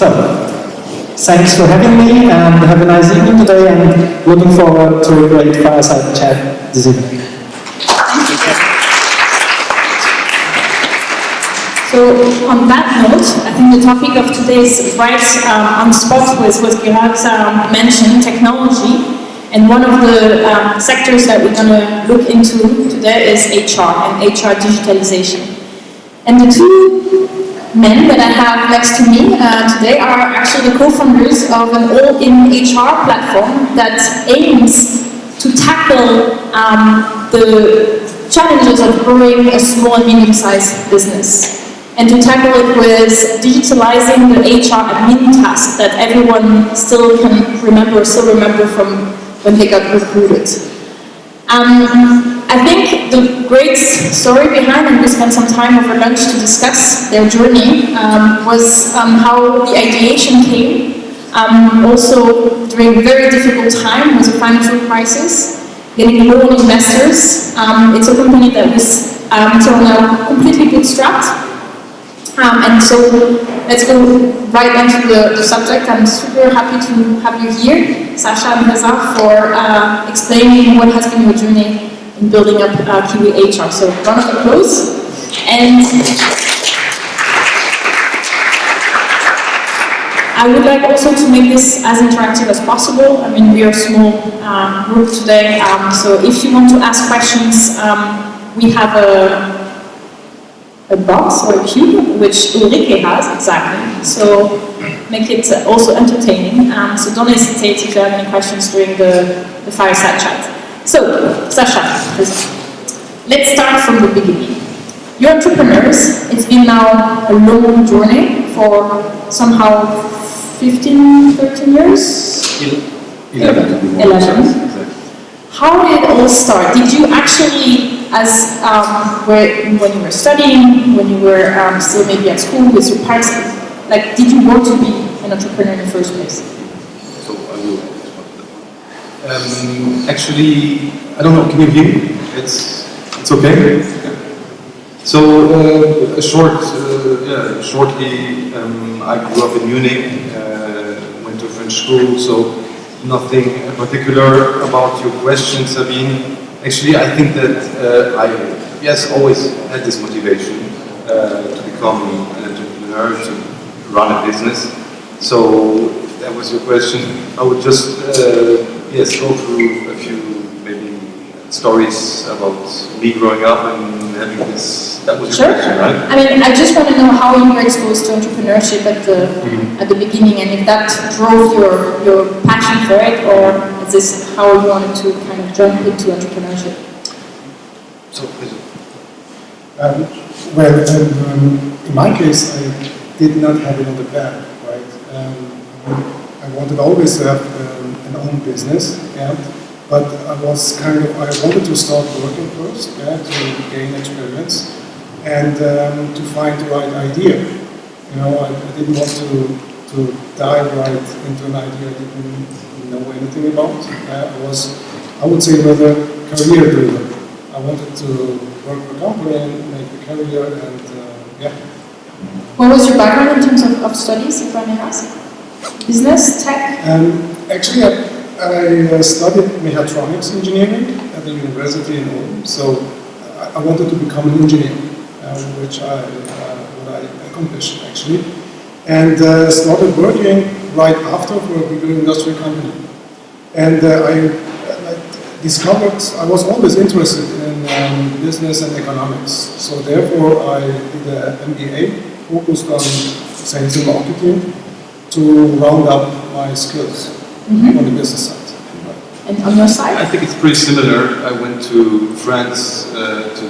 So, thanks for having me and have a nice evening today, and looking forward to a great fireside chat this evening. So on that note, I think the topic of today is right on spot with what Gerhard mentioned, technology. And one of the sectors that we're going to look into today is HR and HR digitalization. And the two men that I have next to me today are actually the co-founders of an all-in HR platform that aims to tackle the challenges of growing a small and medium-sized business, and to tackle it with digitalizing the HR admin task that everyone still remember from when they got recruited. I think the great story behind, and we spent some time over lunch to discuss their journey, was how the ideation came, also during a very difficult time with the financial crisis, getting loan investors. It's a company that was until now completely bootstrapped. And so let's go right into the subject. I'm super happy to have you here, Sacha and Reza, for explaining what has been your journey in building up kiwiHR. So round of applause. And I would like also to make this as interactive as possible. I mean, we are a small group today, so if you want to ask questions, we have a box or a cube, which Ulrike has, exactly. So make it also entertaining. So don't hesitate if you have any questions during the fireside chat. So, Sacha, let's start from the beginning. You're entrepreneurs. It's been now a long journey for somehow 15, 13 years? 11. How did it all start? Did you actually, when you were studying, when you were still maybe at school with your parents, like, did you want to be an entrepreneur in the first place? So I will actually, I don't know. Can you hear me? It's okay. So shortly, I grew up in Munich. Went to French school. So nothing particular about your question, Sabine. Actually, I think that I always had this motivation to become an entrepreneur, to run a business. So if that was your question, I would just go through a few maybe stories about me growing up and having this. That was your question, right? I mean, I just want to know how you were exposed to entrepreneurship at the beginning, and if that drove your passion for it, or is this how you wanted to kind of jump into entrepreneurship? So, in my case, I did not have it on the plan, right? I wanted always to have an own business, but I wanted to start working first, to gain experience, and to find the right idea. You know, I didn't want to dive right into an idea I didn't know anything about. I would say, rather career-driven. I wanted to work for a company and make a career, and What was your background in terms of studies, if I may ask? Business, tech? Actually, I studied mechatronics engineering at the university in Ulm, so I wanted to become an engineer, which I accomplished actually, and started working right after for a bigger industrial company. And I discovered I was always interested in business and economics, so therefore I did an MBA focused on sales and marketing to round up my skills on the business side. And on your side? I think it's pretty similar. I went to France to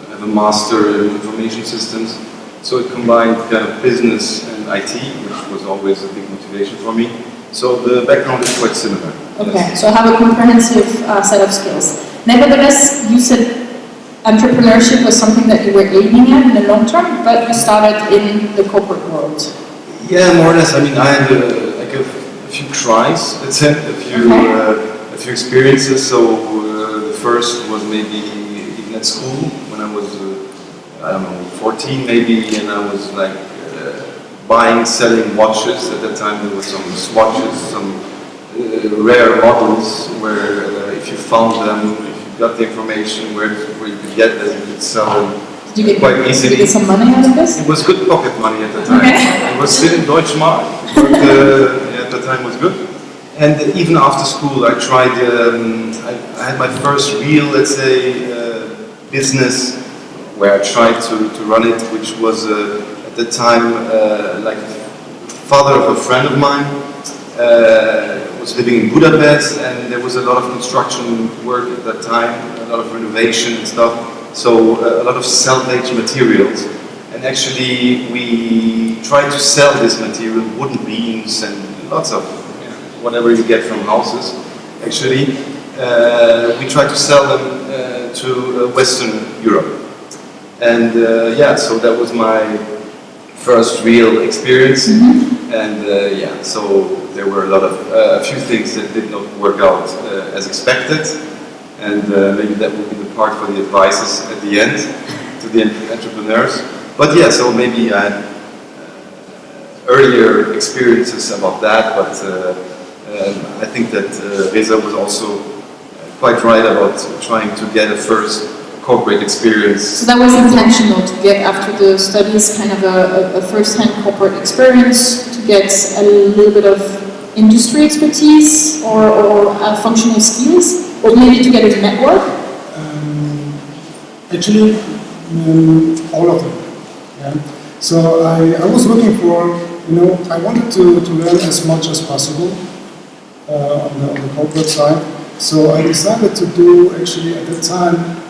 have a master in information systems, so it combined kind of business and IT, which was always a big motivation for me. So the background is quite similar. Okay, yes. so have a comprehensive set of skills. Nevertheless, you said entrepreneurship was something that you were aiming at in the long term, but you started in the corporate world. Yeah, more or less. I mean, I had a few tries, let's say, a few experiences. So the first was maybe even at school when I was, 14 maybe, and I was like buying, selling watches. At that time there were some swatches, some rare models where if you found them, if you got the information where you could get them, you could sell them quite easily. Did you get some money out of this? It was good pocket money at the time. Okay. It was still in Deutschmark, but at the time was good. And even after school, I tried. I had my first real, let's say, business where I tried to run it, which was at the time like father of a friend of mine. Was living in Budapest, and there was a lot of construction work at that time, a lot of renovation and stuff. So a lot of salvage materials. And actually, we tried to sell this material, wooden beams and lots of whatever you get from houses. Actually, we tried to sell them to Western Europe. And yeah, so that was my first real experience. And yeah, so there were a few things that did not work out as expected. And maybe that will be the part for the advices at the end to the entrepreneurs. But yeah, so maybe I had earlier experiences about that, but I think that Reza was also quite right about trying to get a first corporate experience. So that was intentional, to get after the studies kind of a first-hand corporate experience, to get a little bit of industry expertise or functional skills, or maybe to get a network? Actually, all of them. Yeah. So I was looking for, I wanted to learn as much as possible on the corporate side. So I decided to do, actually at that time,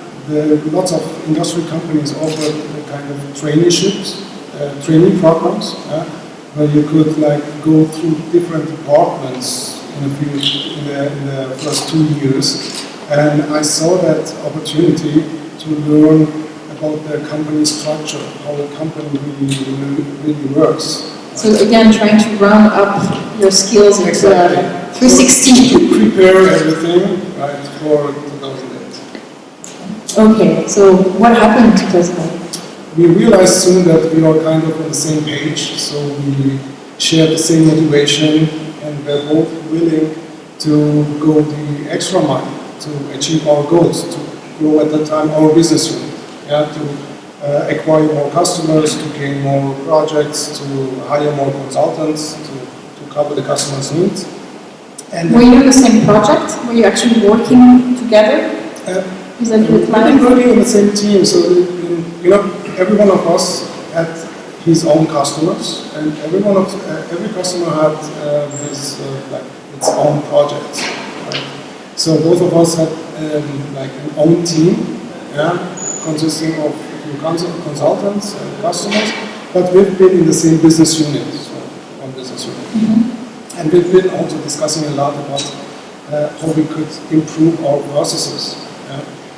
lots of industry companies offered kind of traineeships, training programs, where you could go through different departments in the first 2 years. And I saw that opportunity to learn about the company structure, how the company really works. So again, trying to round up your skills into 360. To prepare everything for 2008. Okay, so what happened in 2008? We realized soon that we are kind of on the same page, so we shared the same motivation, and we're both willing to go the extra mile to achieve our goals, to grow at that time our business unit, to acquire more customers, to gain more projects, to hire more consultants, to cover the customer's needs. And were you in the same project? Were you actually working together? Is that your plan? We've been working in the same team, so every one of us had his own customers, and every customer had its own projects. Right? So both of us had an own team, consisting of a few consultants and customers, but we've been in the same business unit, so one business unit. Mm-hmm. And we've been also discussing a lot about how we could improve our processes.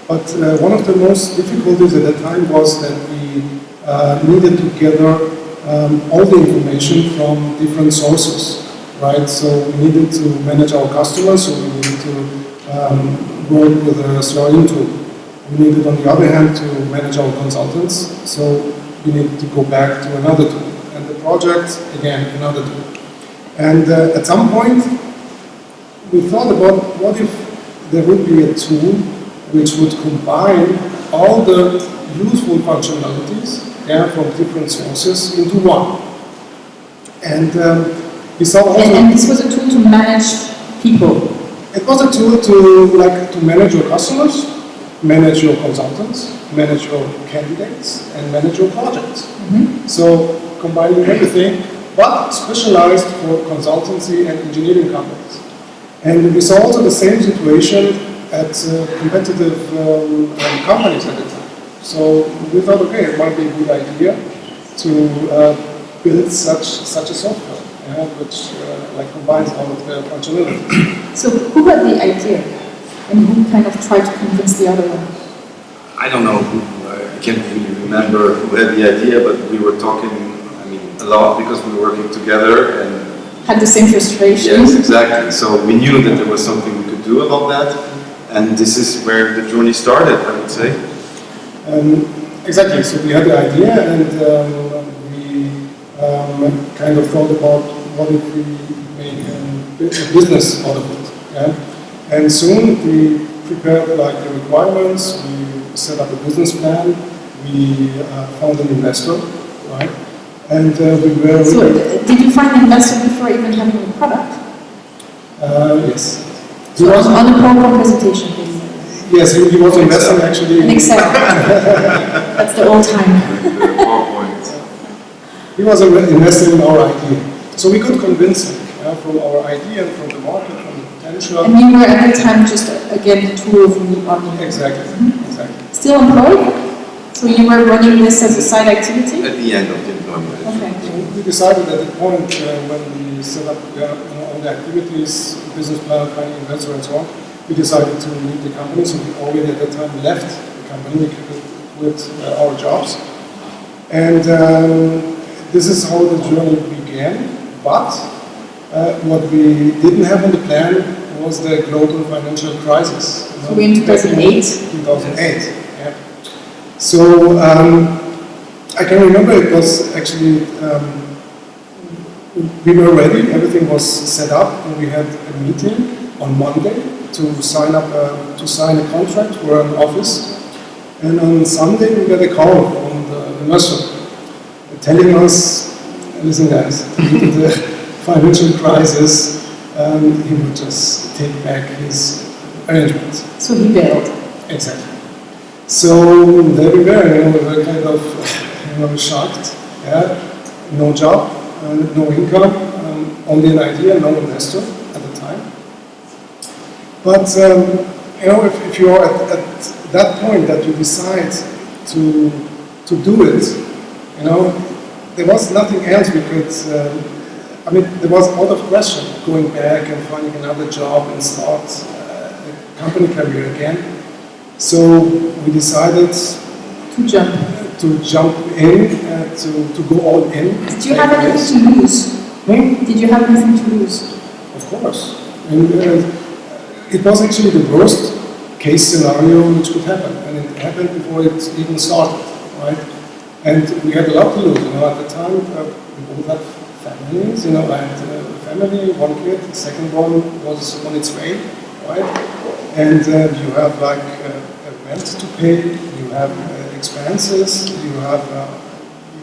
But one of the most difficulties at that time was that we needed to gather all the information from different sources, right? So we needed to manage our customers, so we needed to work with a CRM tool. We needed, on the other hand, to manage our consultants, so we needed to go back to another tool. And the project, again, another tool. And at some point, we thought about what if there would be a tool which would combine all the useful functionalities from different sources into one. And we saw also... And this was a tool to manage people? It was a tool to manage your customers, manage your consultants, manage your candidates, and manage your projects. Mm-hmm. So combining everything, but specialized for consultancy and engineering companies. And we saw also the same situation at competitive companies at the time. So we thought, okay, it might be a good idea to build such a software, which combines all of the functionality. So who had the idea, and who kind of tried to convince the other one? I don't know. I can't really remember who had the idea, but we were talking, a lot because we were working together and had the same frustration. Yes, exactly. So we knew that there was something we could do about that. And this is where the journey started, I would say. Exactly. So we had the idea, and we kind of thought about what if we make a business out of it. Yeah? And soon we prepared like the requirements, we set up a business plan, we found an investor, right? And we were... So, did you find an investor before even having a product? Yes. So on the PowerPoint presentation, basically. Yes, he was investing actually in Excel. That's the old time. He was investing in our idea. So we could convince him from our idea and from the market, from the potential. And you were at the time just, again, two of me on the... Exactly, exactly. Still employed? So you were running this as a side activity? At the end of the employment. Okay. So we decided at the point when we set up all the activities, business plan, finding investor and so on, we decided to leave the company. So we already at that time left the company with our jobs. And this is how the journey began. But what we didn't have on the plan was the global financial crisis. So we in 2008? 2008, yeah. So I can remember it was actually, we were ready, everything was set up, and we had a meeting on Monday to sign a contract for an office. And on Sunday we got a call from the investor telling us, listen guys, due to the financial crisis, he would just take back his arrangements. So he bailed. Exactly. So there we were, we were kind of shocked. Yeah, no job, no income, only an idea, no investor at the time. But if you are at that point that you decide to do it, there was nothing else we could. There was a lot of question going back and finding another job and start a company career again. So we decided to jump in, to go all in. Did you have anything to lose? Did you have anything to lose? Of course. And it was actually the worst case scenario which could happen, and it happened before it even started, right? And we had a lot to lose. At the time, we both had families. I had a family, one kid. The second one was on its way, right? And you have like a rent to pay. You have expenses. You have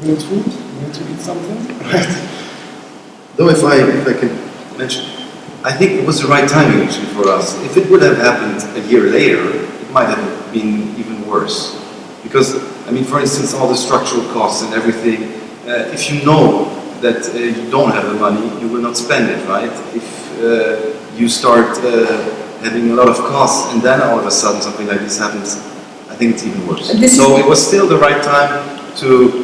you need food. You need to eat something, right? Though, if I can mention, I think it was the right timing actually for us. If it would have happened a year later, it might have been even worse. Because, for instance, all the structural costs and everything, if you know that you don't have the money, you will not spend it, right? If you start having a lot of costs and then all of a sudden something like this happens, I think it's even worse. So it was still the right time to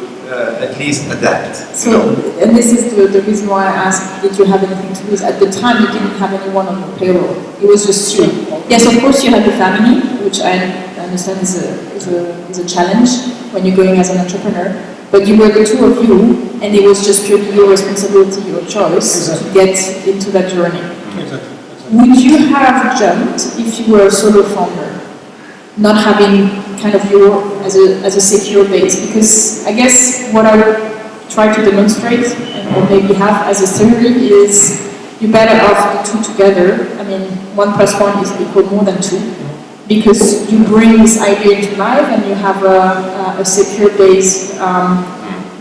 at least adapt. So, and this is the reason why I asked, did you have anything to lose? At the time, you didn't have anyone on your payroll. It was just you. Yes, of course, you had the family, which I understand is a challenge when you're going as an entrepreneur. But you were the two of you, and it was just purely your responsibility, your choice to get into that journey. Exactly. Would you have jumped if you were a solo founder, not having kind of your as a secure base? Because I guess what I would try to demonstrate, or maybe have as a theory, is you're better off the two together. 1 + 1 is equal more than 2, because you bring this idea into life and you have a secure base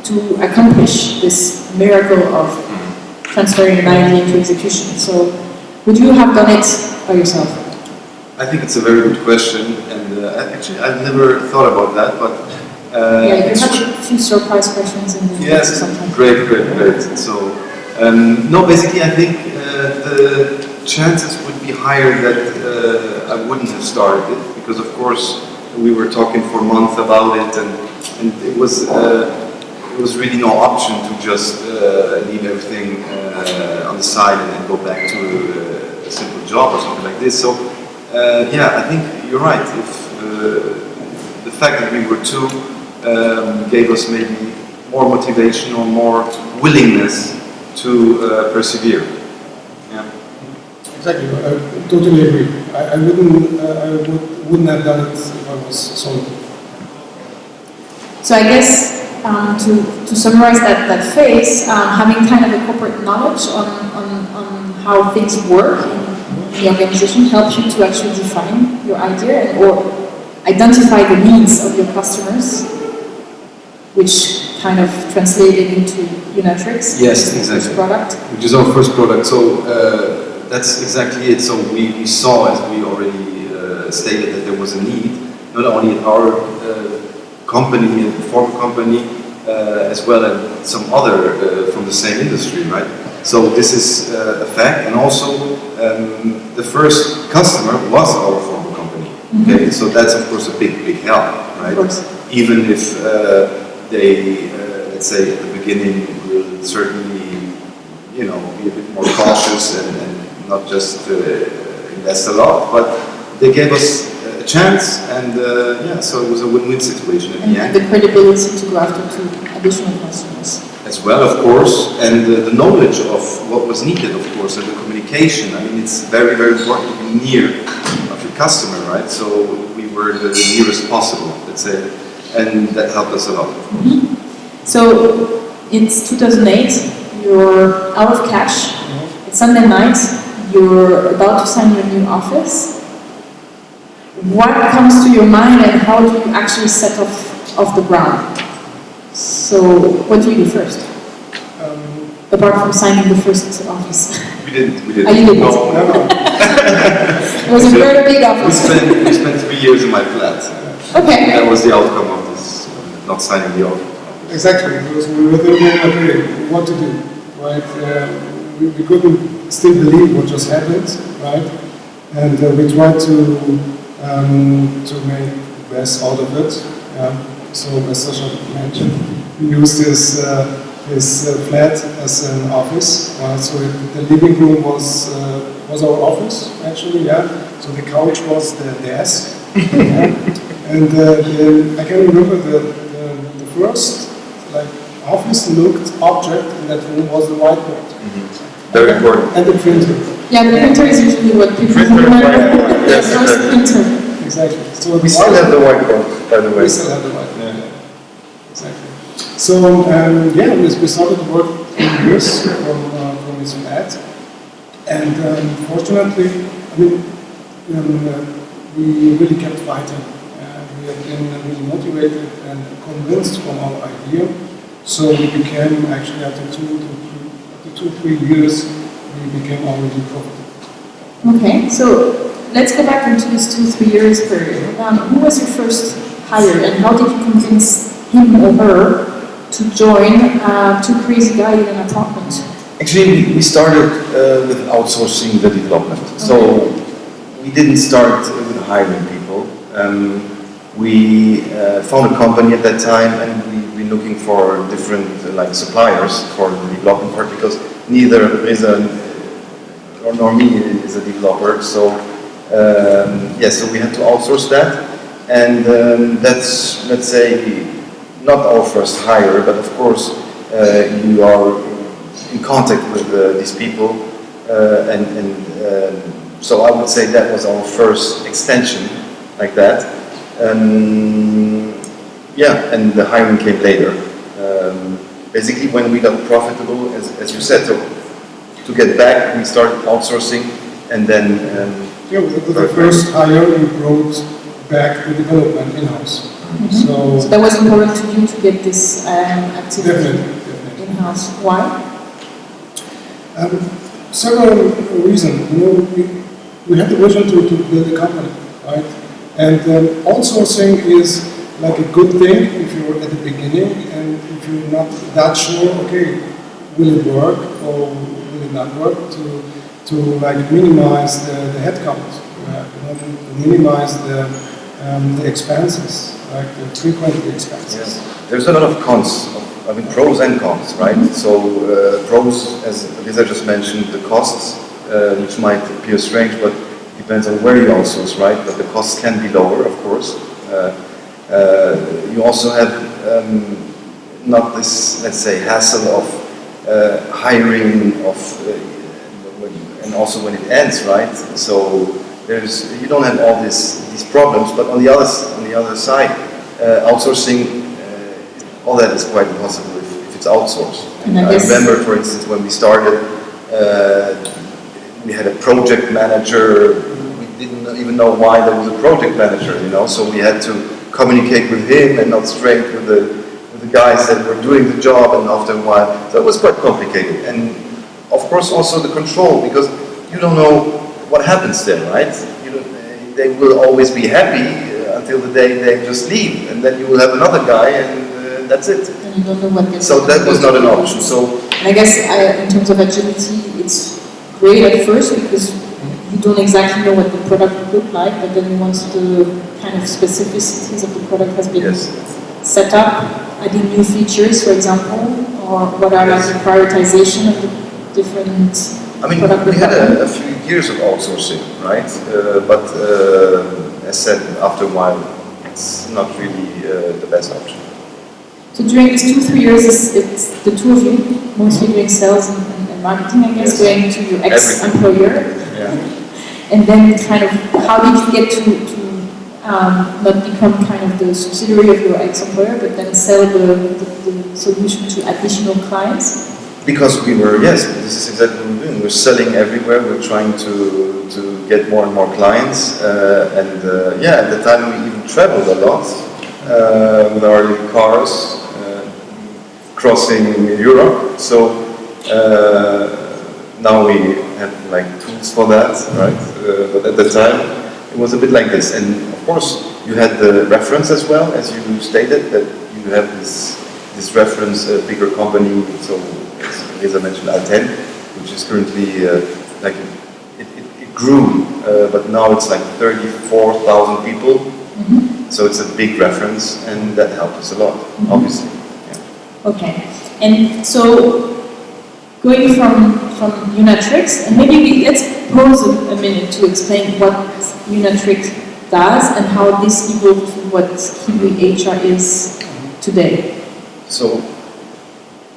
to accomplish this miracle of transferring an idea into execution. So, would you have done it by yourself? I think it's a very good question, and actually I've never thought about that, but you have a few surprise questions in the yes, sometimes. Great. So, no, basically I think the chances would be higher that I wouldn't have started it, because of course we were talking for months about it, and it was really no option to just leave everything on the side and go back to a simple job or something like this. So I think you're right. If the fact that we were two gave us maybe more motivation or more willingness to persevere. Yeah. Exactly. I totally agree. I wouldn't have done it if I was solo. So I guess to summarize that phase, having kind of a corporate knowledge on how things work in the organization helps you to actually define your idea or identify the needs of your customers, which kind of translated into Unitrix. Yes, exactly. Product. Which is our first product. So that's exactly it. So we saw, as we already stated, that there was a need, not only in our company, and former company, as well as some other from the same industry, right? So this is a fact, and also the first customer was our former company. Okay, so that's of course a big help, right? Even if they, let's say at the beginning, will certainly, be a bit more cautious and not just invest a lot, but they gave us a chance, and so it was a win-win situation at the end. And the credibility to go after two additional customers. As well, of course, and the knowledge of what was needed, of course, and the communication. I mean, it's very, very important to be near of your customer, right? So we were the nearest possible, let's say, and that helped us a lot, of course. So it's 2008, you're out of cash, it's Sunday night, you're about to sign your new office. What comes to your mind and how do you actually set off the ground? So, what do you do first? Apart from signing the first office. We didn't. You didn't? No. It was a very big office. We spent 3 years in my flat. Okay. That was the outcome of this, not signing the office. Exactly, because we were thinking, okay, what to do, right? We couldn't still believe what just happened, right? And we tried to make the best out of it. So, as Sacha mentioned, we used this flat as an office. So the living room was our office, actually. Yeah. So the couch was the desk. And I can remember the first office looked object in that room was the whiteboard. Very important. And the printer. Yeah, the printer is usually what people remember. The first printer. Exactly. So we still have the whiteboard, by the way. We still have the whiteboard. Yeah. Exactly. So we started to work 2 years from his flat, and fortunately, we really kept fighting. We have been really motivated and convinced from our idea. So we became actually after 2-3 years, we became already profitable. Okay, so let's go back into this 2-3 years period. Who was your first hire, and how did you convince him or her to join two crazy guys in an apartment? Actually, we started with outsourcing the development. Okay. So we didn't start with hiring people. We found a company at that time, and we've been looking for different suppliers for the development part, because neither Reza nor me is a developer. So so we had to outsource that, and that's, let's say, not our first hire, but of course you are in contact with these people, so I would say that was our first extension like that. And the hiring came later. Basically, when we got profitable, as you said, so to get back, we started outsourcing, and then with the first hire, we brought back the development in-house. So that was important to you to get this activity definitely. in-house. Why? Several reasons. We had the vision to build a company, right? And outsourcing is like a good thing if you're at the beginning, and if you're not that sure, okay, will it work or will it not work, to minimize the headcount, to minimize the expenses, the frequent expenses. Yes. There's a lot of cons, pros and cons, right? So pros, as Reza just mentioned, the costs, which might appear strange, but it depends on where you outsource, right? But the costs can be lower, of course. You also have not this, let's say, hassle of hiring and also when it ends, right? So you don't have all these problems. But on the other side, outsourcing all that is quite impossible if it's outsourced. And I remember, for instance, when we started, we had a project manager. We didn't even know why there was a project manager, you know, so we had to communicate with him and not straight with the guys that were doing the job, and after a while, so it was quite complicated. And of course also the control, because you don't know what happens there, right? They will always be happy until the day they just leave, and then you will have another guy, and that's it. And you don't know what gets. So that was not an option. So, and I guess in terms of agility, it's great at first because you don't exactly know what the product will look like, but then once the kind of specificities of the product has been set up, adding new features, for example, or what are like the prioritization of the different. I mean, we had a few years of outsourcing, right? But as said, after a while, it's not really the best option. So during these 2-3 years, it's the two of you mostly doing sales and marketing, I guess, going to your ex-employer. Yeah. And then kind of, how did you get to not become kind of the subsidiary of your ex-employer, but then sell the solution to additional clients? Because we were, yes, this is exactly what we're doing. We're selling everywhere. We're trying to get more and more clients. Yeah, at the time we even traveled a lot with our little cars, crossing Europe. So now we have like tools for that, right? But at the time it was a bit like this. And of course you had the reference as well, as you stated, that you have this reference, bigger company. So as Reza mentioned, Alten, which is currently like it grew, but now it's like 34,000 people. Mm-hmm. So it's a big reference, and that helped us a lot, obviously. Yeah. Okay, and so going from Unitrix, and maybe let's pause a minute to explain what Unitrix does and how this evolved to what kiwiHR is today. So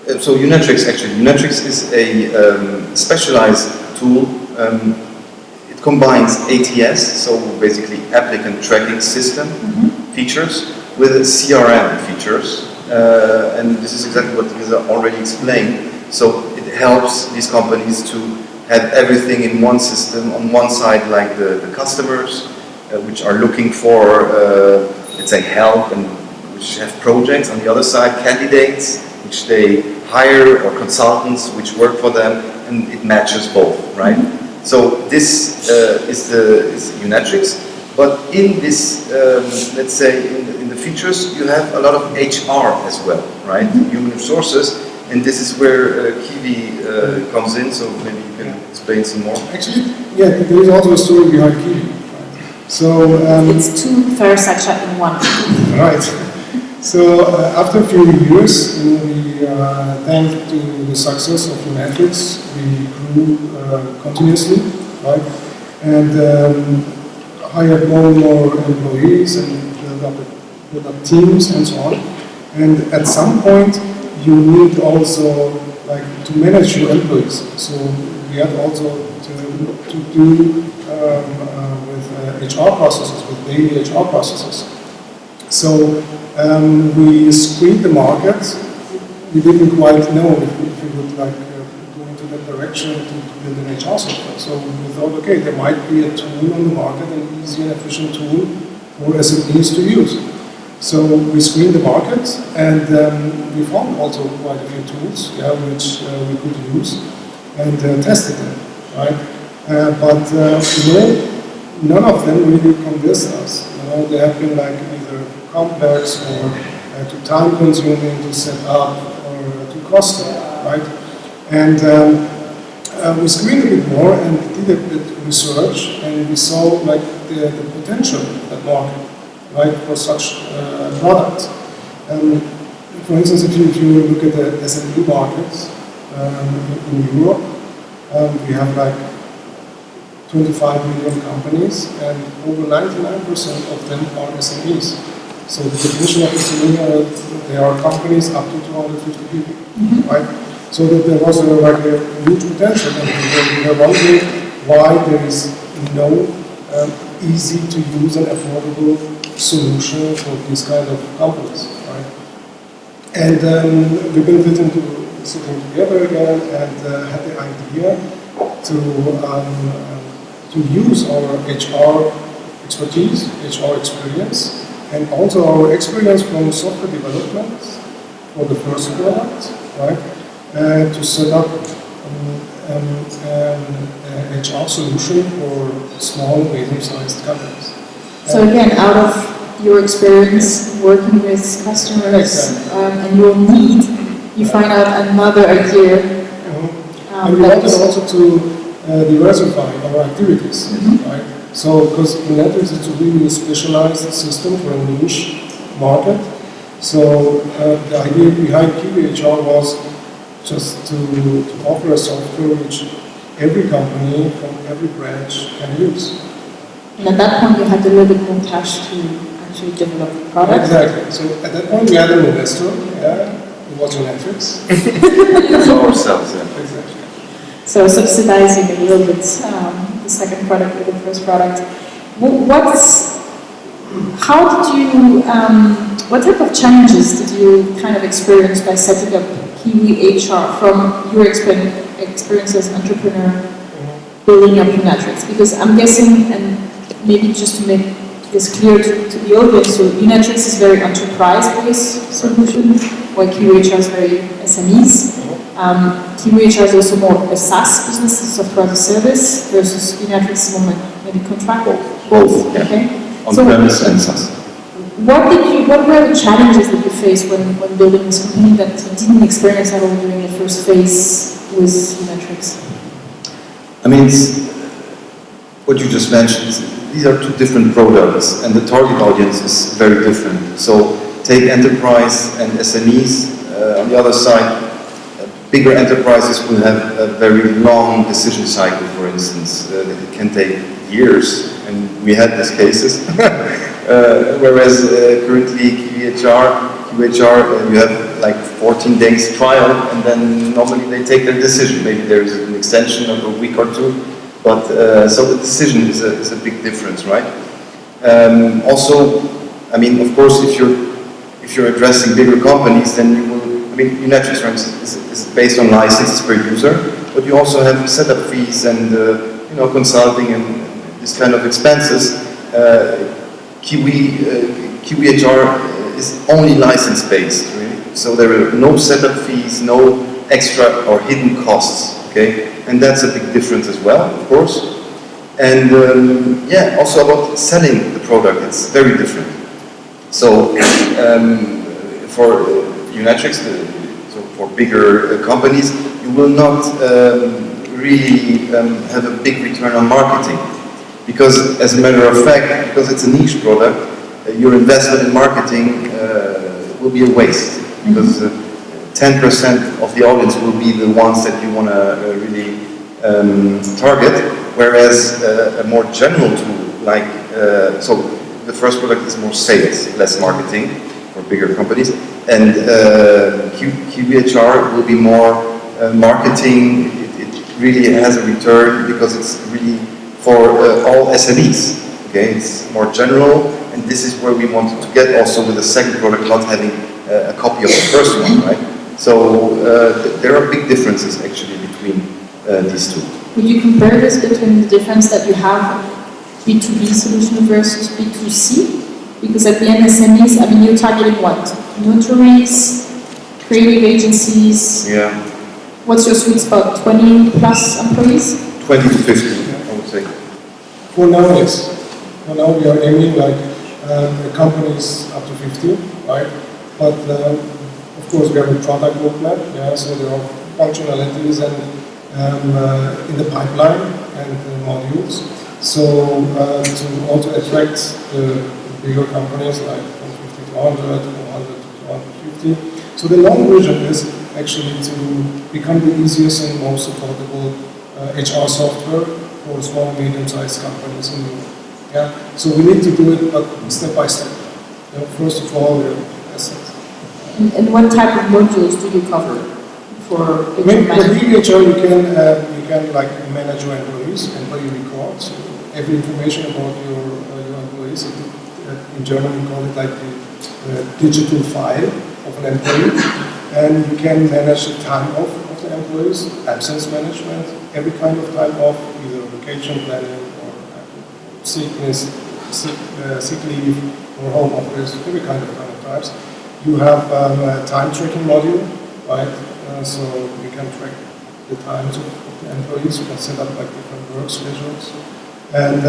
Unitrix is a specialized tool. It combines ATS, so basically applicant tracking system features, with CRM features, and this is exactly what Reza already explained. So it helps these companies to have everything in one system. On one side, like the customers, which are looking for, let's say, help and which have projects. On the other side, candidates, which they hire, or consultants which work for them, and it matches both, right? So this is Unitrix, but in this, let's say, in the features, you have a lot of HR as well, right? Human resources, and this is where Kiwi comes in. So maybe you can explain some more. Actually, yeah, there is also a story behind Kiwi. Right? So it's two fireside chat in one. Right. So after a few years, we thanks to the success of Unitrix, we grew continuously, right? And hired more and more employees and build up teams and so on. And at some point, you need also like to manage your employees. So we had also to do with HR processes, with daily HR processes. So we screened the market. We didn't quite know if we would like go into that direction to build an HR software. So we thought, okay, there might be a tool on the market, an easy and efficient tool for SMEs to use. So we screened the market, and we found also quite a few tools, which we could use, and tested them, right? But none of them really convinced us. They have been like either complex or too time-consuming to set up or too costly, right? And we screened a bit more and did a bit of research, and we saw like the potential of that market, right, for such products. For instance, if you look at the SME markets in Europe, we have like 25 million companies, and over 99% of them are SMEs. So the definition of SME, they are companies up to 250 people, right? So that there was like a huge potential, and we were wondering why there is no easy to use and affordable solution for these kind of companies, right? And we've been sitting together again and had the idea to use our HR expertise, HR experience, and also our experience from software development for the first product, right? To set up an HR solution for small, medium-sized companies. So again, out of your experience working with customers and your need, you find out another idea. And we wanted also to diversify our activities, right? So, because in Netflix it's a really specialized system for a niche market. So the idea behind kiwiHR was just to offer a software which every company from every branch can use. And at that point you had a little bit more cash to actually develop the product. Exactly. So at that point we had an investor, it was Netflix. For ourselves, yeah. Exactly. So subsidizing a little bit the second product with the first product. What type of challenges did you kind of experience by setting up kiwiHR from your experience as an entrepreneur building up Unitrix? Because I'm guessing, and maybe just to make this clear to the audience, so Unitrix is very enterprise-based solution, while kiwiHR is very SMEs. kiwiHR is also more a SaaS business, software as a service, versus Unitrix is more maybe contract. Both, yeah. Okay. On-premise and SaaS. What were the challenges that you faced when building this company that you didn't experience at all during the first phase with Unitrix? I mean, what you just mentioned, these are two different products and the target audience is very different. So take enterprise and SMEs. On the other side, bigger enterprises will have a very long decision cycle, for instance. It can take years, and we had these cases. Whereas currently kiwiHR, you have like 14 days trial, and then normally they take their decision. Maybe there is an extension of a week or two, but so the decision is a big difference, right? Also, I mean, of course, if you're addressing bigger companies, then you will. I mean, Unitrix, for instance, is based on licenses per user, but you also have setup fees and consulting and this kind of expenses. kiwiHR is only license-based, really. So there are no setup fees, no extra or hidden costs, okay? And that's a big difference as well, of course. And also about selling the product, it's very different. So for Unitrix, so for bigger companies, you will not really have a big return on marketing. Because, as a matter of fact, because it's a niche product, your investment in marketing will be a waste. Because 10% of the audience will be the ones that you want to really target, whereas a more general tool, like, so the first product is more sales, less marketing for bigger companies, and kiwiHR will be more marketing. It really has a return because it's really for all SMEs, okay? It's more general, and this is where we wanted to get also with the second product, not having a copy of the first one, right? So there are big differences actually between these two. Would you compare this between the difference that you have B2B solution versus B2C? Because at the end, SMEs, I mean, you're targeting what? Notaries, creative agencies? Yeah. What's your sweet spot? 20 plus employees? 20 to 50. I would say. For now, yes. For now, we are aiming like companies up to 50, right? But of course, we have a product roadmap, so there are functionalities and in the pipeline and modules. So to also attract the bigger companies like from 50 to 100, 100 to 250. So the long vision is actually to become the easiest and most affordable HR software for small and medium-sized companies in Europe. Yeah. So we need to do it, but step by step. First of all, assets. And what type of modules do you cover for HR management? With HR, you can like manage your employees, employee records, every information about your employees. In German, we call it like the digital file of an an employee, and you can manage the time off of the employees, absence management, every kind of time off, either vacation planning or sickness, sick leave, or home office, every kind of types. You have a time tracking module, right? So you can track the times of the employees. You can set up like different work schedules, and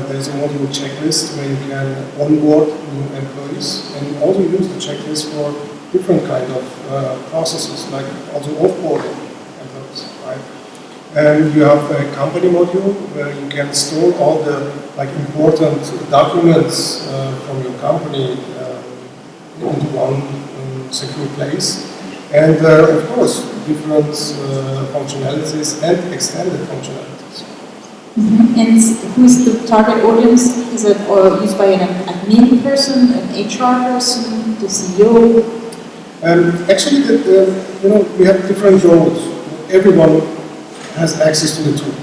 there's a module checklist where you can onboard new employees, and also use the checklist for different kind of processes, like also offboarding employees, right? And you have a company module where you can store all the important documents from your company into one secure place. And of course, different functionalities and extended functionalities. Mm-hmm. And who is the target audience? Is it used by an admin person, an HR person, the CEO? Actually, we have different roles. Everyone has access to the tool,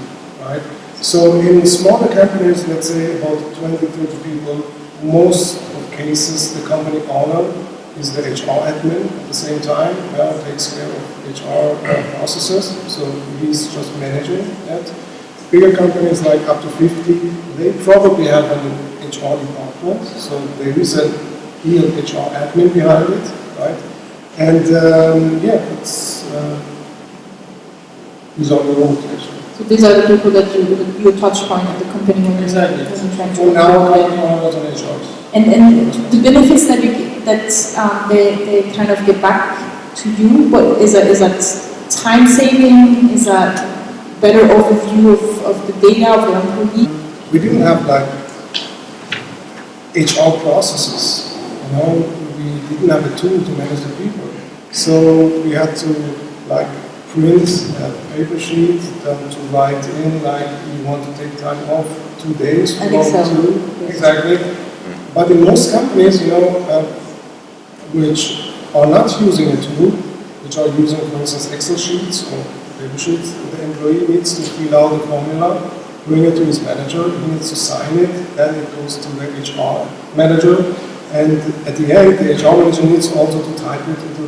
right? So in smaller companies, let's say about 20, 30 people, most of cases the company owner is the HR admin at the same time, takes care of HR processes, so he's just managing that. Bigger companies like up to 50, they probably have an HR department, so there is a real HR admin behind it, right? And these are the roles actually. So these are the people that you touch point at the company when exactly. For now, I was an HR. And the benefits that they kind of get back to you, what is that time saving? Is that better overview of the data of the employee? We didn't have like HR processes, we didn't have a tool to manage the people. So we had to like print a paper sheet, then to write in like you want to take time off 2 days from 2. Exactly. But in most companies, which are not using a tool, which are using, for instance, Excel sheets or paper sheets, the employee needs to fill out the formula, bring it to his manager, he needs to sign it, then it goes to the HR manager, and at the end, the HR manager needs also to type it into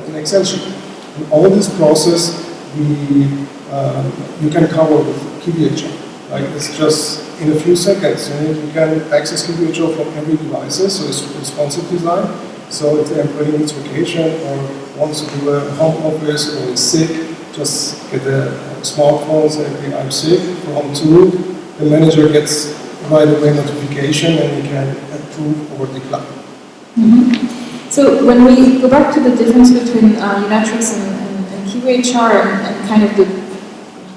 an Excel sheet. And all this process, you can cover with kiwiHR. Like it's just in a few seconds, you can access kiwiHR from every device, so it's responsive design. So if the employee needs vacation or wants to do a home office or is sick, just get a smartphone, say, okay, I'm sick, from tool, the manager gets right away notification and he can approve or decline. Mm-hmm. So when we go back to the difference between Unitrix and kiwiHR and kind of the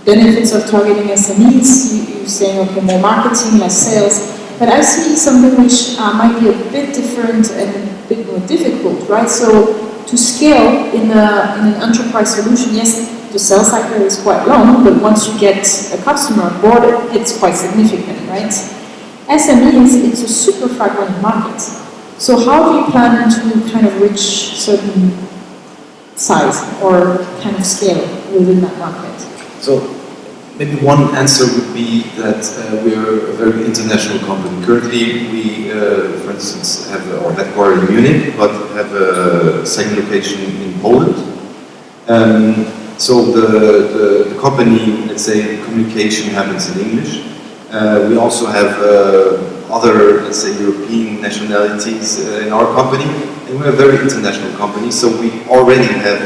benefits of targeting SMEs, you're saying, okay, more marketing, less sales, but I see something which might be a bit different and a bit more difficult, right? So to scale in an enterprise solution, yes, the sales cycle is quite long, but once you get a customer on board, it's quite significant, right? SMEs, it's a super fragmented market. So how do you plan to kind of reach certain size or kind of scale within that market? So maybe one answer would be that we're a very international company. Currently, we, for instance, have our headquarters in Munich, but have a second location in Poland. So the company, let's say, communication happens in English. We also have other, let's say, European nationalities in our company, and we're a very international company. So we already have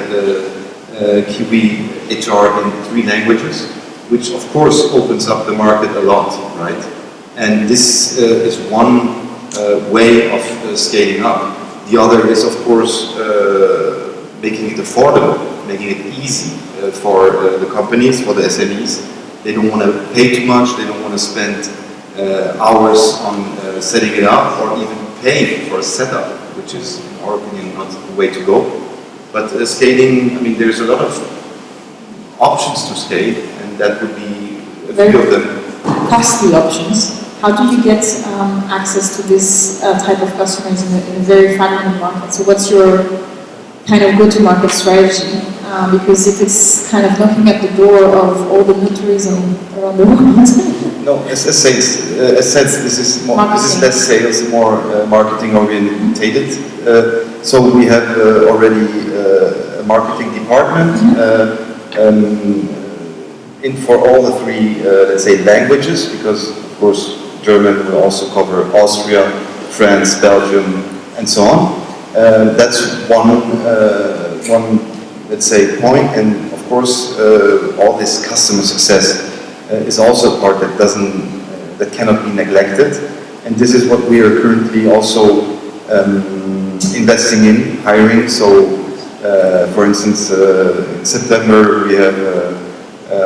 kiwiHR in 3 languages, which of course opens up the market a lot, right? And this is one way of scaling up. The other is, of course, making it affordable, making it easy for the companies, for the SMEs. They don't want to pay too much, they don't want to spend hours on setting it up or even paying for a setup, which is, in our opinion, not the way to go. But scaling, I mean, there's a lot of options to scale, and that would be a few of them. Costly options. How do you get access to this type of customers in a very fragmented market? So what's your kind of go-to-market strategy? Because if it's kind of knocking at the door of all the notaries around the world, No, as said, this is less sales, more marketing orientated. So we have already a marketing department in for all the three, let's say, languages, because of course German will also cover Austria, France, Belgium, and so on. That's one, let's say, point, and of course all this customer success is also a part that cannot be neglected, and this is what we are currently also investing in, hiring. So, for instance, in September we have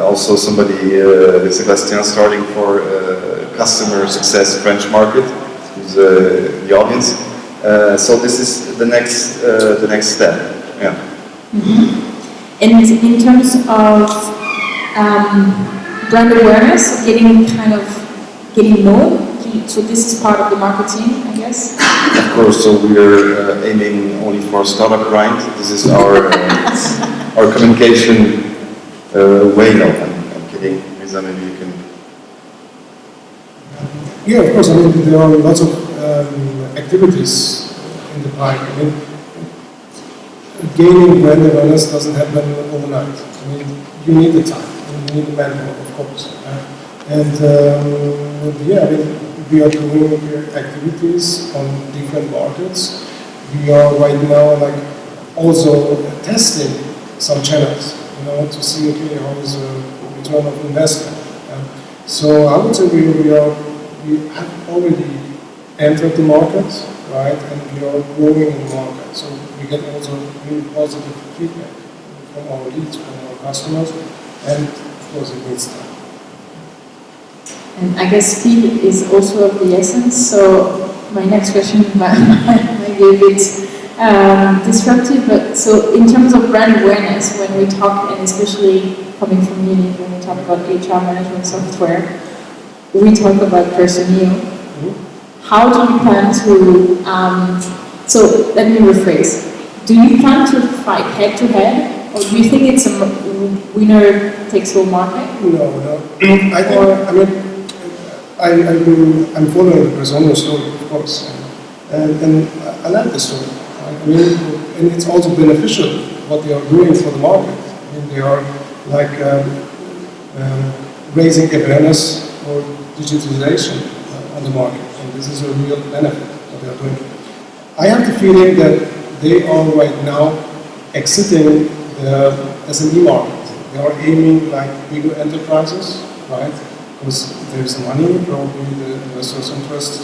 also somebody, Sebastian, starting for customer success French market, who's the audience. So this is the next step. Yeah. Mm-hmm. And in terms of brand awareness, getting known. So this is part of the marketing, I guess. Of course. So we are aiming only for startup grind. This is our our communication way. No, I'm kidding. Reza, maybe you can. Yeah, of course. I mean, there are lots of activities in the pipe. I mean, gaining brand awareness doesn't happen overnight. I mean, you need the time. You need the manpower, of course. And yeah, I mean, we are doing activities on different markets. We are right now like also testing some channels, to see, okay, how is the return of investment. So I would say we have already entered the market, right, and we are growing in the market. So we get also really positive feedback from our leads, from our customers, and of course it needs time. And I guess speed is also of the essence, so my next question might be a bit disruptive, but so in terms of brand awareness, when we talk, and especially coming from Munich, when we talk about HR management software, we talk about personnel. How do you plan to, so let me rephrase, do you plan to fight head to head, or do you think it's a winner takes all market? No. I think, I'm following the persona story, of course, and I like the story. I mean, and it's also beneficial what they are doing for the market. I mean, they are like raising awareness for digitalization on the market, and this is a real benefit what they are doing. I have the feeling that they are right now exiting the SME market. They are aiming like bigger enterprises, right? Because there's money, probably the investors' interest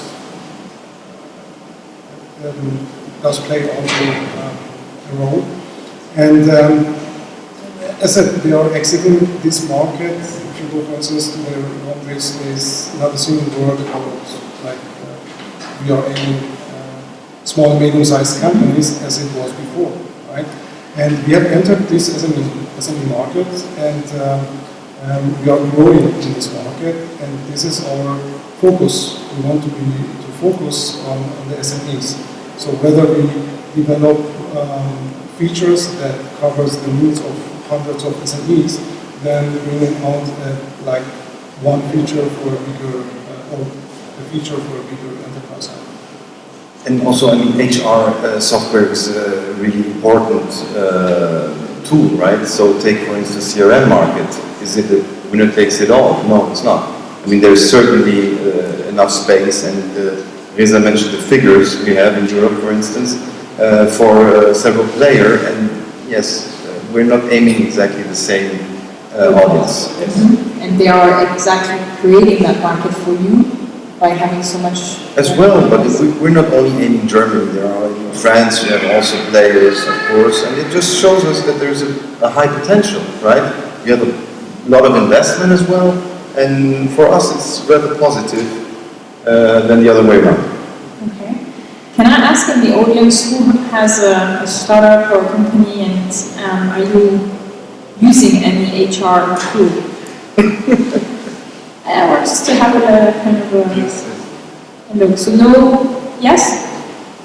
does play also a role. And as I said, they are exiting this market. If you go, for instance, to their homepage, there's not a single word about like we are aiming small and medium-sized companies as it was before, right? And we have entered this SME market, and we are growing in this market, and this is our focus. We want to focus on the SMEs. So whether we develop features that covers the needs of hundreds of SMEs, then bringing out like one feature for a bigger, or a feature for a bigger enterprise. And also, I mean, HR software is a really important tool, right? So take, for instance, CRM market. Is it a winner takes it all? No, it's not. I mean, there's certainly enough space, and Reza mentioned the figures we have in Europe, for instance, for several players, and yes, we're not aiming exactly the same audience. Yes. And they are exactly creating that market for you by having so much... As well, but if we're not only aiming Germany, there are in France, we have also players, of course, and it just shows us that there's a high potential, right? You have a lot of investment as well, and for us it's rather positive than the other way around. Okay. Can I ask in the audience who has a startup or a company, and are you using any HR tool? Or just to have a kind of a look. So no, yes?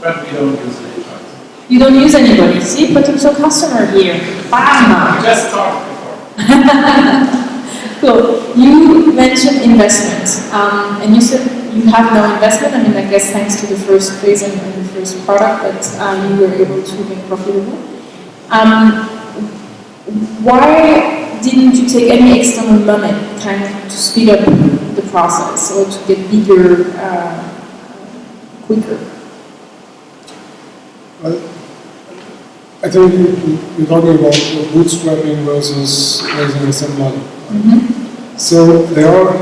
But we don't use HR. You don't use anybody. See, potential customer here. Bam! We just talked before. Cool. You mentioned investment, and you said you have no investment. I mean, I guess thanks to the first phase and the first product that you were able to make profitable. Why didn't you take any external money, kind of, to speed up the process or to get bigger quicker? Well, I think you're talking about bootstrapping versus raising some money. Mm-hmm. So there are,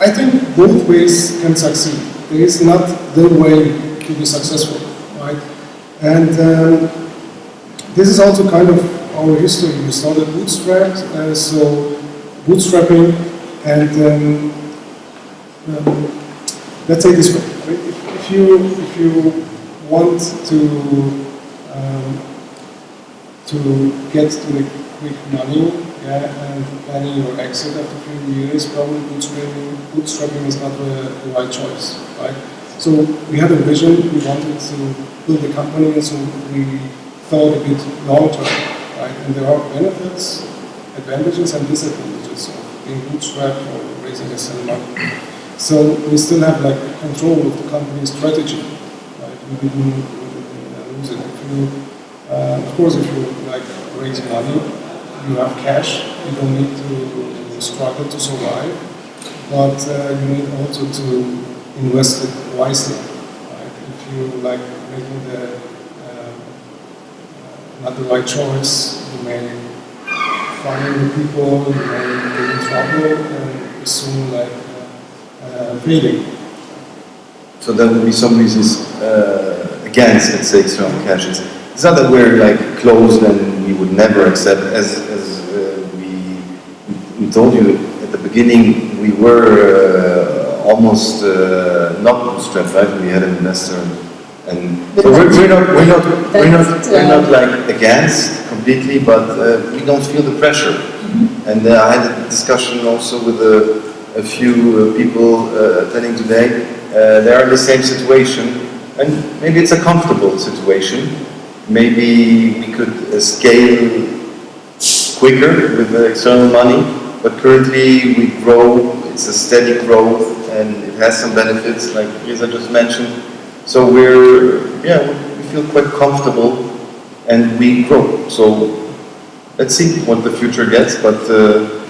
I think both ways can succeed. There is not the way to be successful, right? And this is also kind of our history. We started bootstrapped, so bootstrapping, and let's say this way: right? If you want to get to the quick money, and planning your exit after a few years, probably bootstrapping is not the right choice, right? So we had a vision. We wanted to build a company, and so we thought a bit long term. Right? And there are benefits, advantages and disadvantages of being bootstrapped or raising a sell money. So we still have like control of the company's strategy. Right? We didn't lose it. Of course, if you like raise money, you have cash. You don't need to struggle to survive, but you need also to invest it wisely. Right? If you like making not the right choice, you may fire the people, you may get in trouble, and soon like failing. So there would be some reasons against, let's say, external cash. It's not that we're like closed and we would never accept, as we told you at the beginning, we were almost not bootstrapped, right? We had an investor. And so we're not like against completely, but we don't feel the pressure. Mm-hmm. And I had a discussion also with a few people attending today. They are in the same situation, and maybe it's a comfortable situation. Maybe we could scale quicker with the external money, but currently we grow. It's a steady growth, and it has some benefits, like Reza just mentioned. So we feel quite comfortable and we grow. So let's see what the future gets, but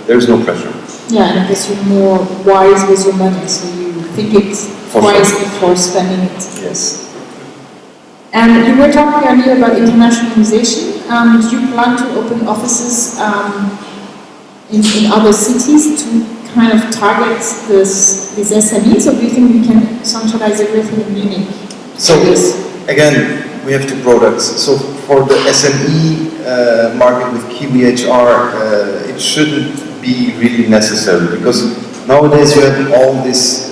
there's no pressure. Yeah, and I guess you're more wise with your money, so you think it's twice before spending it. Yes. And you were talking earlier about internationalization. Do you plan to open offices in other cities to kind of target these SMEs, or do you think we can centralize everything in Munich? So again, we have two products. So for the SME market with kiwiHR, it shouldn't be really necessary, because nowadays you have all this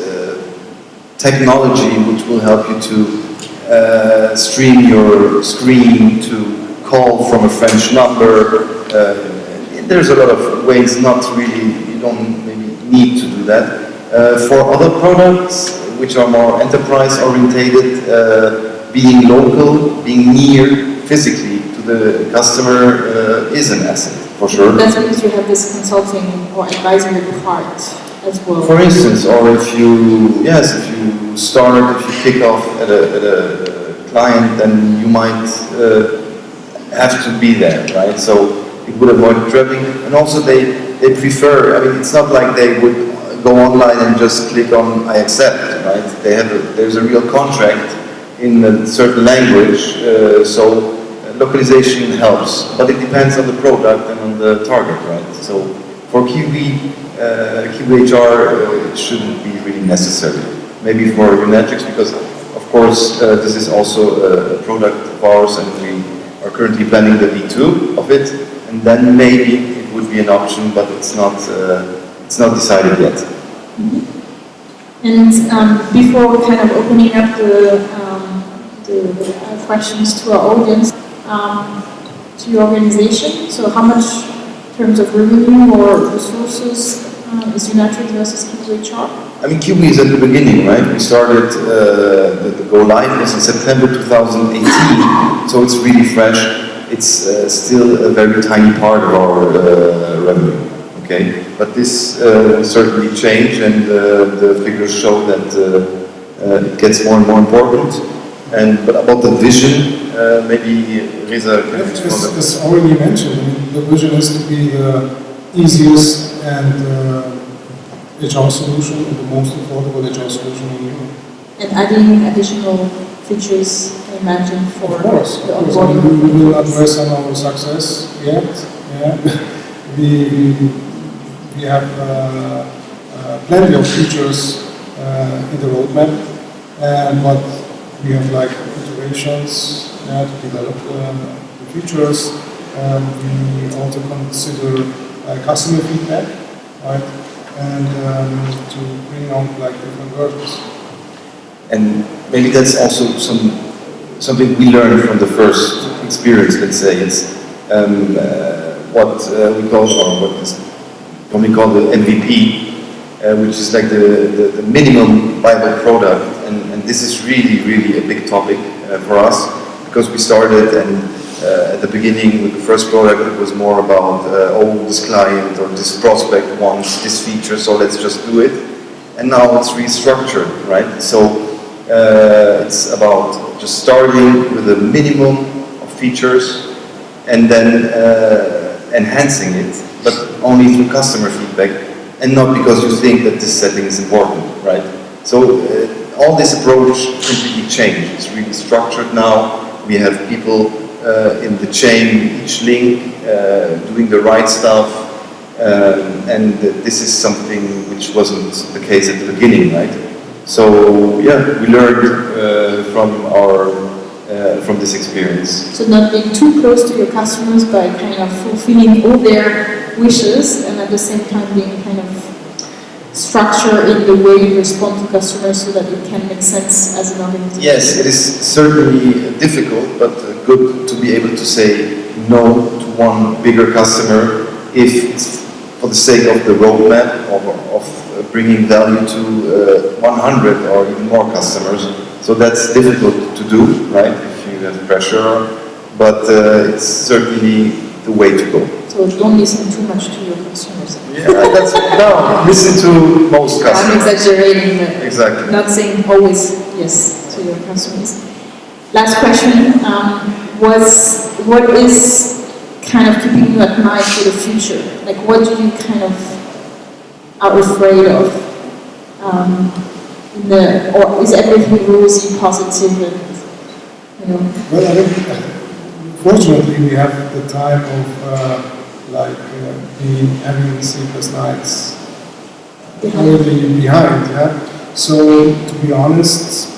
technology which will help you to stream your screen, to call from a French number. There's a lot of ways, not really, you don't maybe need to do that. For other products, which are more enterprise orientated, being local, being near physically to the customer is an asset, for sure. That's because you have this consulting or advisory part as well. For instance, or if you kick off at a client, then you might have to be there, right? So it would avoid traveling, and also they prefer, I mean, it's not like they would go online and just click on I accept, right? There's a real contract in a certain language, so localization helps, but it depends on the product and on the target, right? So for kiwiHR, it shouldn't be really necessary. Maybe for Unitrix, because of course this is also a product of ours, and we are currently planning the V2 of it, and then maybe it would be an option, but it's not decided yet. Mm-hmm. And before we kind of opening up the questions to our audience, to your organization, so how much in terms of revenue or resources is Unitrix versus kiwiHR? I mean, Kiwi is at the beginning, right? We started, the go live was in September 2018, so it's really fresh. It's still a very tiny part of our revenue. Okay, but this certainly changed, and the figures show that it gets more and more important. But about the vision, maybe Reza can explain. As already mentioned, I mean, the vision is to be the easiest and HR solution, and the most affordable HR solution in Europe. And adding additional features, I imagine, for Of course. the I mean, onboarding. we will not rest on our success yet. Yeah. we have plenty of features in the roadmap, but we have like iterations to develop the features. We also consider customer feedback, right? And to bring out like different versions. And maybe that's also something we learned from the first experience, let's say. It's what we call, or what is commonly called the MVP, which is like the minimum viable product. And this is really a big topic for us, because we started, and at the beginning with the first product it was more about, this client or this prospect wants this feature, so let's just do it. And now it's restructured, right? So it's about just starting with a minimum of features and then enhancing it, but only through customer feedback, and not because you think that this setting is important, right? So all this approach completely changed. It's really structured now. We have people in the chain, each link, doing the right stuff, and this is something which wasn't the case at the beginning, right? So yeah, we learned from this experience. So not being too close to your customers by kind of fulfilling all their wishes, and at the same time being kind of structure in the way you respond to customers so that it can make sense as an organization. Yes, it is certainly difficult, but good to be able to say no to one bigger customer if it's for the sake of the roadmap of bringing value to 100 or even more customers. So that's difficult to do, right, if you have pressure, but it's certainly the way to go. So don't listen too much to your customers. Yeah, no, listen to most customers. I'm exaggerating, but Exactly. not saying always yes to your customers. Last question, what is kind of keeping you at night for the future? Like, what do you kind of are afraid of? Or is everything rosy, positive, and, you know? Well, I think, fortunately, we have the time of having sleepless nights already behind, yeah? So, to be honest,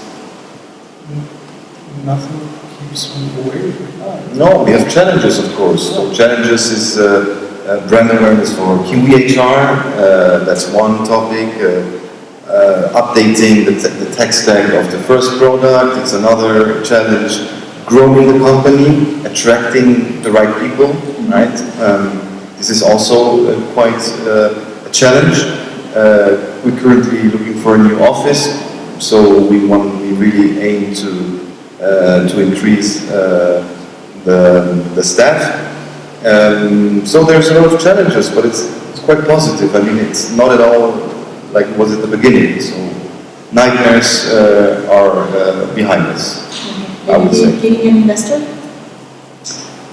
nothing keeps me awake at night. No, we have challenges, of course. So challenges is brand awareness for kiwiHR, that's one topic. Updating the tech stack of the first product, it's another challenge. Growing the company, attracting the right people, right? This is also quite a challenge. We're currently looking for a new office, so we really aim to increase the staff. So there's a lot of challenges, but it's quite positive. I mean, it's not at all like it was at the beginning. So nightmares are behind us, I would say. Getting an investor?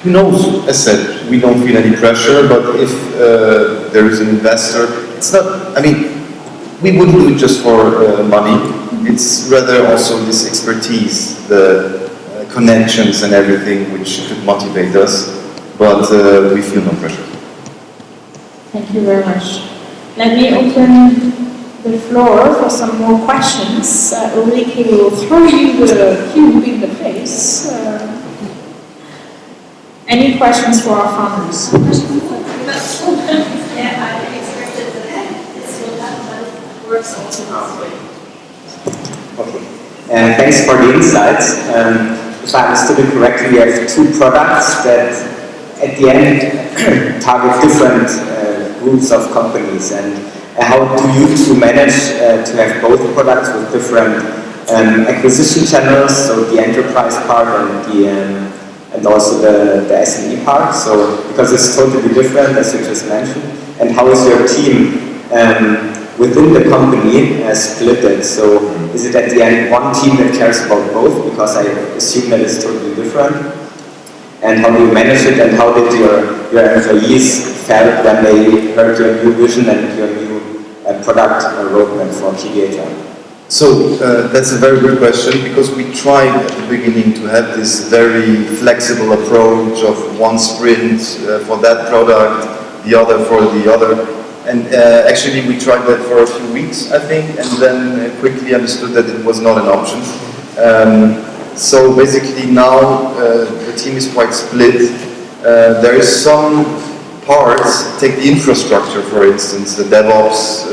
Who knows? As said, we don't feel any pressure, but if there is an investor, it's not, I mean, we wouldn't do it just for money. It's rather also this expertise, the connections and everything which could motivate us, but we feel no pressure. Thank you very much. Let me open the floor for some more questions. Ulrike will throw you the cube in the face. Any questions for our founders? Yeah, I expected that this will happen, but it works also this way. Okay. Thanks for the insights. If I understood it correctly, you have two products that at the end target different groups of companies. And how do you two manage to have both products with different acquisition channels, so the enterprise part and also the SME part? So because it's totally different, as you just mentioned. and how is your team within the company split? So is it at the end one team that cares about both? Because I assume that it's totally different. And how do you manage it, and how did your employees felt when they heard your new vision and your new product roadmap for kiwiHR? So that's a very good question, because we tried at the beginning to have this very flexible approach of one sprint for that product, the other for the other. And actually we tried that for a few weeks, I think, and then quickly understood that it was not an option. So basically now the team is quite split. There is some parts, take the infrastructure for instance, the DevOps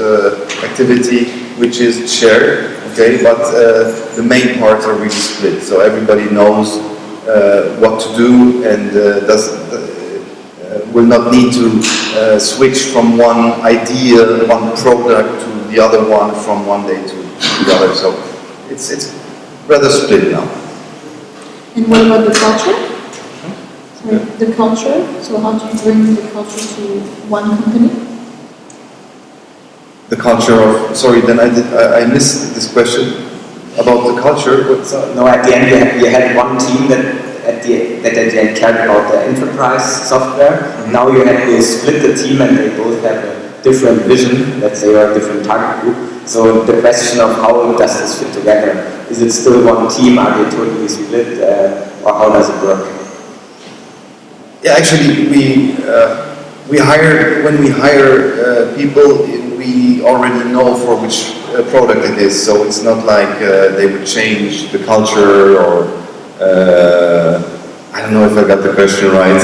activity, which is shared, okay, but the main parts are really split. So everybody knows what to do and will not need to switch from one idea, one product to the other one from one day to the other. So it's rather split now. And what about the culture? Sorry, the culture. So how do you bring the culture to one company? The culture of, sorry, then I missed this question about the culture. So, no, at the end you had one team that at the end cared about the enterprise software. Mm-hmm. Now you have to split the team and they both have a different vision, let's say, or a different target group. So the question of how does this fit together? Is it still one team? Are they totally split? Or how does it work? Yeah, actually we hire, when we hire people, we already know for which product it is. So it's not like they would change the culture or I don't know if I got the question right.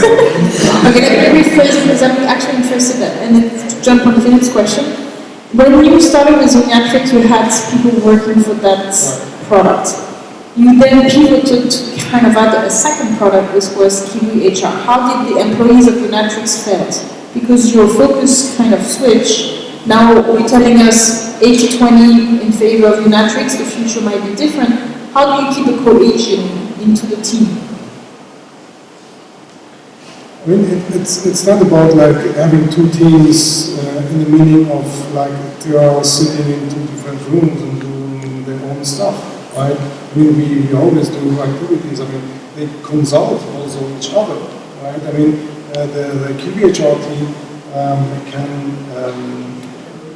Okay, let me rephrase it because I'm actually interested and then jump on Philip's question. When you started with Uniatric, you had people working for that product. You then pivoted to kind of add a second product, which was kiwiHR. How did the employees of Uniatrix felt? Because your focus kind of switched. Now you're telling us 80-20 in favor of Uniatrix, the future might be different. How do you keep a cohesion into the team? I mean, it's not about like having two teams in the meaning of like they are sitting in two different rooms and doing their own stuff, right? I mean, we always do activities. I mean, they consult also each other, right? I mean, the kiwiHR team can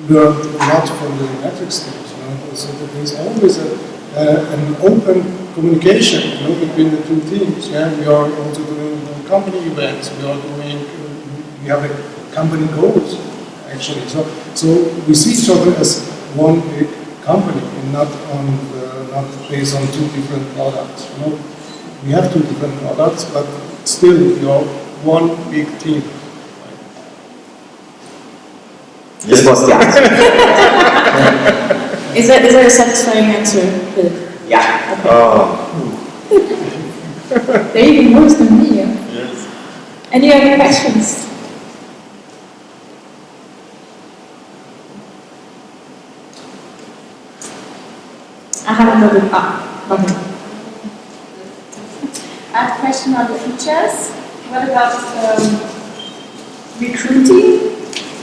learn a lot from the Uniatrix teams, you know? So that there's always an open communication, you know, between the two teams. Yeah, we are also doing company events. We are doing. We have a company goals actually. So we see each other as one big company, and not based on two different products. You know, we have two different products, but still we are one big team. This was the answer. Is that a satisfying answer, Philip? Yeah. Okay. Oh. They're even worse than me, yeah? Yes. Any other questions? I have another. Nothing. I have a question on the features. What about recruiting?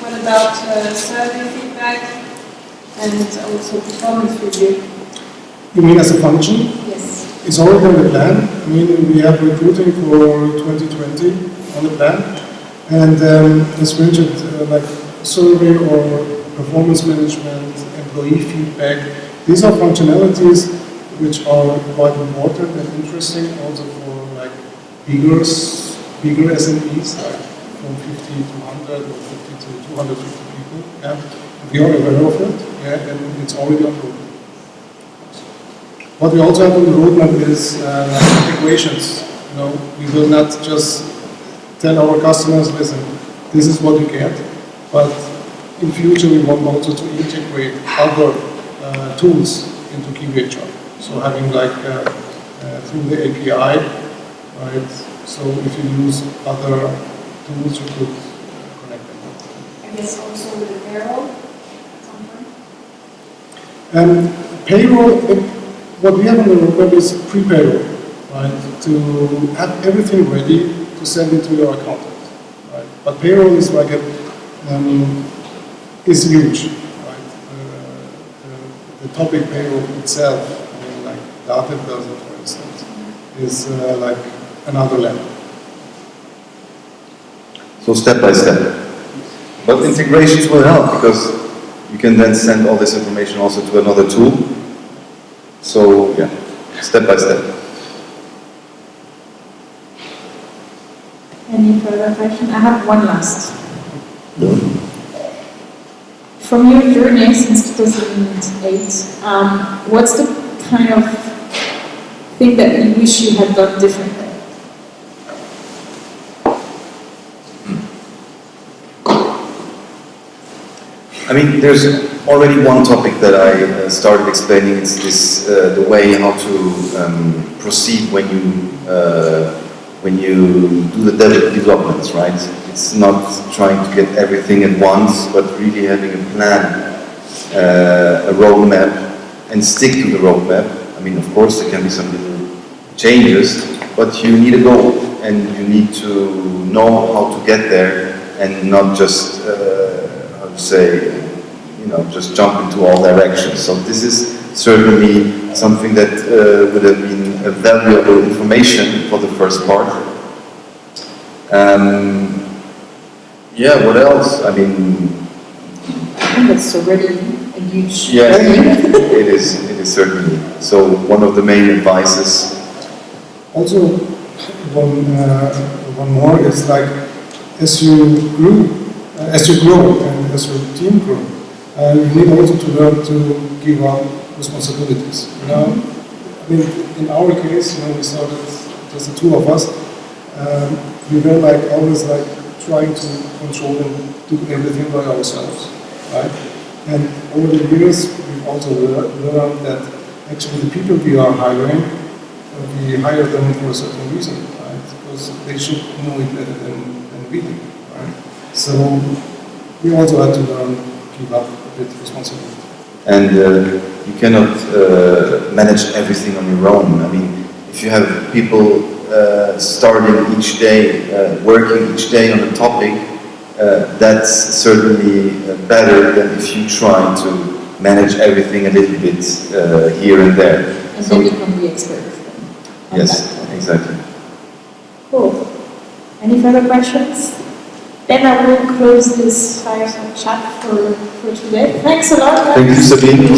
What about survey feedback and also performance review? You mean as a function? Yes. It's already on the plan. I mean, we have recruiting for 2020 on the plan, and as mentioned, like survey or performance management, employee feedback. These are functionalities which are quite important and interesting also for like bigger SMEs, like from 50 to 100 or 50 to 250 people. Yeah, we are aware of it. Yeah, and it's already on board. What we also have on the roadmap is integrations. You know, we will not just tell our customers, listen, this is what you get, but in future we want also to integrate other tools into kiwiHR. So having like through the API, right? So if you use other tools, you could connect them. I guess also with the payroll at some point. Payroll. What we have on the roadmap is pre-payroll, right? To have everything ready to send it to your accountant, right? But payroll is like a is huge, right? The topic payroll itself, I mean, like data does it, for instance, is like another level. So step by step. But integrations will help because you can then send all this information also to another tool. So yeah, step by step. Any further question? I have one last. From your journey since 2008, what's the kind of thing that you wish you had done differently? I mean, there's already one topic that I started explaining. It's this the way how to proceed when you do the developments, right? It's not trying to get everything at once, but really having a plan, a roadmap, and stick to the roadmap. I mean, of course, there can be some little changes, but you need a goal, and you need to know how to get there, and not just say, just jump into all directions. So this is certainly something that would have been a valuable information for the first part. Yeah, what else? I mean, I think that's already a huge yeah, learning. it is certainly. So one of the main advices. Also, one more is like, as you grow and as your team grow, you need also to learn to give up responsibilities. I mean, in our case, we started just the two of us. We were like always like trying to control and do everything by ourselves, right? And over the years, we've also learned that actually the people we are hiring, we hire them for a certain reason, right? Because they should know it better than we do, right? So we also had to learn to give up a bit of responsibility. And you cannot manage everything on your own. I mean, if you have people starting each day, working each day on a topic, that's certainly better than if you try to manage everything a little bit here and there. And so, then you can be expert. Yes, exactly. Cool. Any further questions? Then I will close this fireside chat for today. Thanks a lot. Thank you, Sabine.